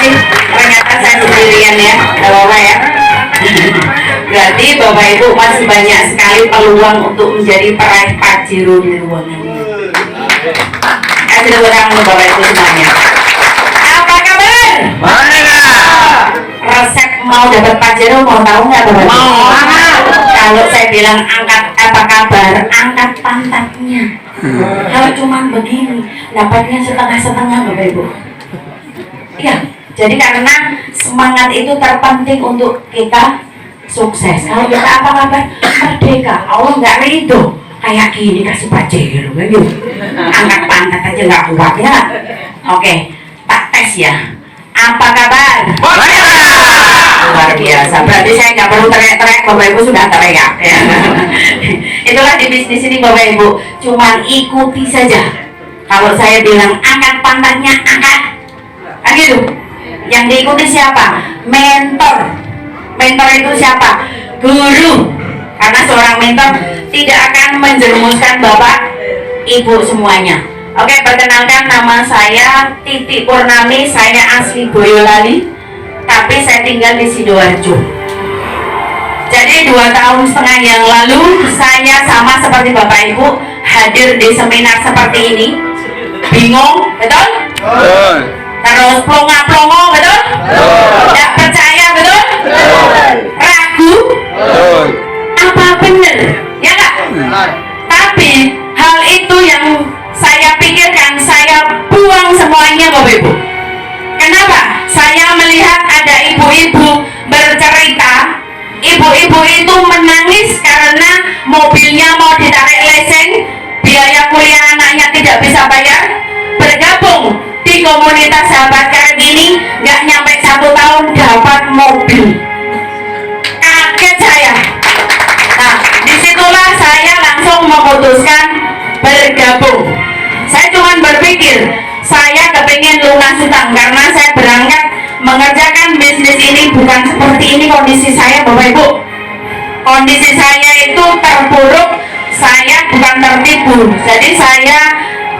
kasih. Ternyata saya sendirian ya, Bapak ya. Berarti Bapak Ibu masih banyak sekali peluang untuk menjadi peraih Pajero di ruangan ini. Kasih tepuk tangan untuk Bapak Ibu semuanya. Apa kabar? Resep mau dapat Pajero mau tahu nggak Bapak Ibu? Kalau saya bilang angkat apa kabar, angkat pantatnya. Kalau cuma begini, dapatnya setengah-setengah Bapak Ibu. Iya, jadi karena semangat itu terpenting untuk kita sukses. Kalau kita apa kabar, merdeka, Allah nggak ridho. Kayak gini kasih Pajero, angkat pantat aja nggak kuat ya. Oke, tak tes ya. Apa kabar? Luar biasa. Berarti saya nggak perlu teriak-teriak, Bapak Ibu sudah teriak. Ya. Itulah di bisnis ini Bapak Ibu. Cuman ikuti saja. Kalau saya bilang angkat pantatnya, angkat. Kan gitu. Yang diikuti siapa? Mentor. Mentor itu siapa? Guru. Karena seorang mentor tidak akan menjerumuskan Bapak Ibu semuanya. Oke, perkenalkan nama saya Titi Purnami. Saya asli Boyolali, tapi saya tinggal di Sidoarjo. Jadi 2,5 tahun yang lalu saya sama seperti Bapak Ibu hadir di seminar seperti ini. Bingung, betul? Betul. Terus plonga-plongo, betul? Betul. Tidak percaya, betul? Betul. Ragu? Betul. Apa benar? Ya nggak? Tapi hal itu yang saya pikirkan, saya buang semuanya Bapak Ibu. Kenapa? Saya melihat ada ibu-ibu bercerita, ibu-ibu itu menangis karena mobilnya mau ditarik lesen, biaya kuliah anaknya tidak bisa bayar. Bergabung di komunitas sahabat Kartini, nggak nyampe 1 tahun dapat mobil. Kaget saya. Nah, disitulah saya langsung memutuskan bergabung. Saya cuma berpikir, saya kepingin lunas hutang karena saya berangkat mengerjakan bisnis ini bukan seperti ini kondisi saya Bapak Ibu. Kondisi saya itu terpuruk, saya bukan tertipu. Jadi saya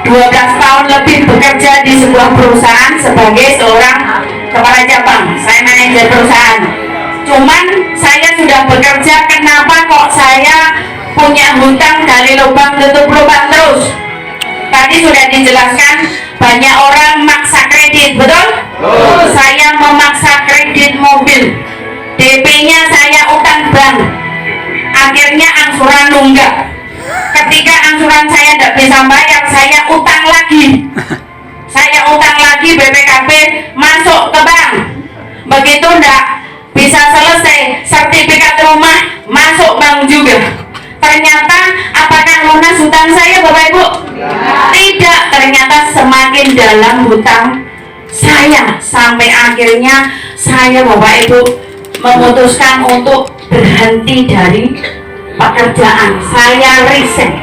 12 tahun lebih bekerja di sebuah perusahaan sebagai seorang kepala cabang. Saya manajer perusahaan. Cuman saya sudah bekerja, kenapa kok saya punya hutang gali lubang tutup lubang terus? Tadi sudah dijelaskan, banyak orang maksa kredit, betul? Saya memaksa kredit mobil, DP-nya saya utang bank, akhirnya angsuran nunggak. Ketika angsuran saya tidak bisa bayar, saya utang lagi. Saya utang lagi BPKB, masuk ke bank. Begitu tidak bisa selesai, sertifikat rumah masuk bank juga. Ternyata apakah lunas hutang saya Bapak Ibu? Tidak, ternyata semakin dalam hutang saya. Sampai akhirnya saya Bapak Ibu memutuskan untuk berhenti dari pekerjaan. Saya resign.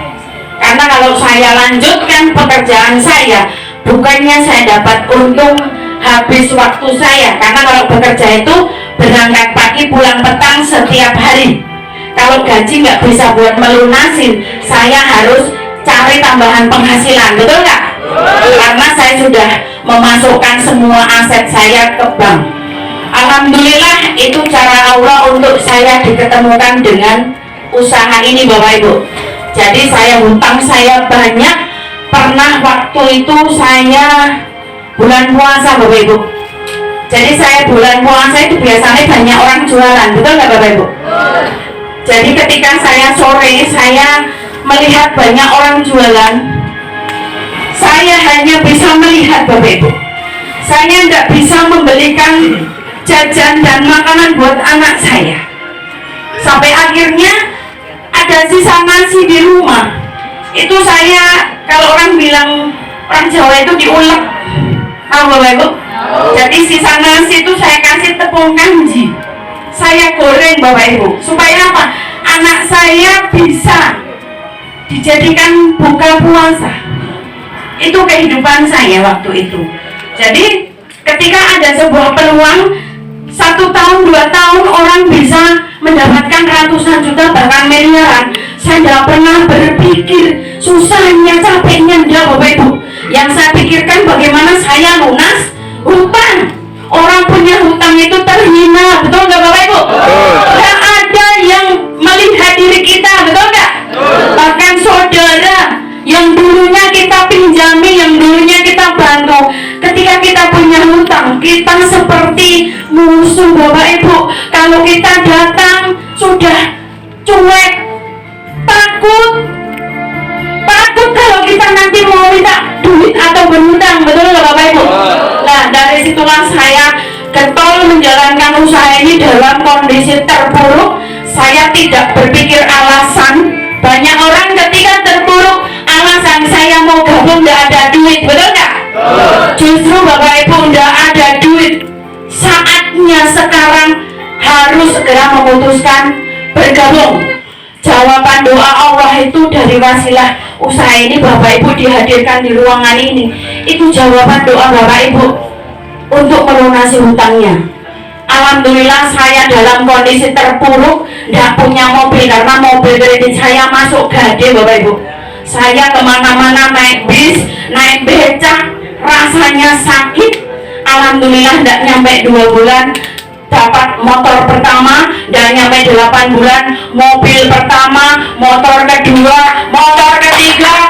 Karena kalau saya lanjutkan pekerjaan saya, bukannya saya dapat untung habis waktu saya. Karena kalau bekerja itu berangkat pagi pulang petang setiap hari. Kalau gaji nggak bisa buat melunasin, saya harus cari tambahan penghasilan, betul nggak? Karena saya sudah memasukkan semua aset saya ke bank. Alhamdulillah itu cara Allah untuk saya diketemukan dengan usaha ini Bapak Ibu. Jadi saya hutang saya banyak. Pernah waktu itu saya bulan puasa Bapak Ibu. Jadi saya bulan puasa itu biasanya banyak orang jualan, betul nggak Bapak Ibu? Jadi ketika saya sore, saya melihat banyak orang jualan. Saya hanya bisa melihat Bapak Ibu. Saya tidak bisa membelikan jajan dan makanan buat anak saya. Sampai akhirnya ada sisa nasi di rumah. Itu saya, kalau orang bilang, orang Jawa itu diulek. Tahu Bapak Ibu? Jadi sisa nasi itu saya kasih tepung kanji. Saya goreng Bapak Ibu, supaya apa? Anak saya bisa dijadikan buka puasa. Itu kehidupan saya waktu itu. Jadi ketika ada sebuah peluang, 1 tahun, 2 tahun orang bisa mendapatkan ratusan juta bahkan miliaran, saya tidak pernah berpikir susahnya, capeknya, enggak Bapak Ibu. Yang saya pikirkan bagaimana saya lunas hutang. Orang kita seperti musuh Bapak Ibu. Kalau kita datang sudah cuek, takut kalau kita nanti mau minta duit atau berhutang, betul nggak Bapak Ibu? Nah, dari situlah saya getol menjalankan usaha ini dalam kondisi terpuruk. Saya tidak berpikir alasan. Banyak orang ketika terpuruk alasan saya mau gabung nggak ada duit, betul nggak? Justru Bapak Ibu nggak ada duit. Saatnya sekarang harus segera memutuskan bergabung. Jawaban doa Allah itu dari wasilah usaha ini Bapak Ibu dihadirkan di ruangan ini. Itu jawaban doa Bapak Ibu untuk melunasi hutangnya. Alhamdulillah saya dalam kondisi terpuruk, tidak punya mobil karena mobil kredit saya masuk gade Bapak Ibu. Saya kemana-mana naik bis, naik becak, rasanya sakit. Alhamdulillah tidak nyampe 2 bulan dapat motor pertama, dan nyampe 8 bulan mobil pertama, motor kedua, motor ketiga,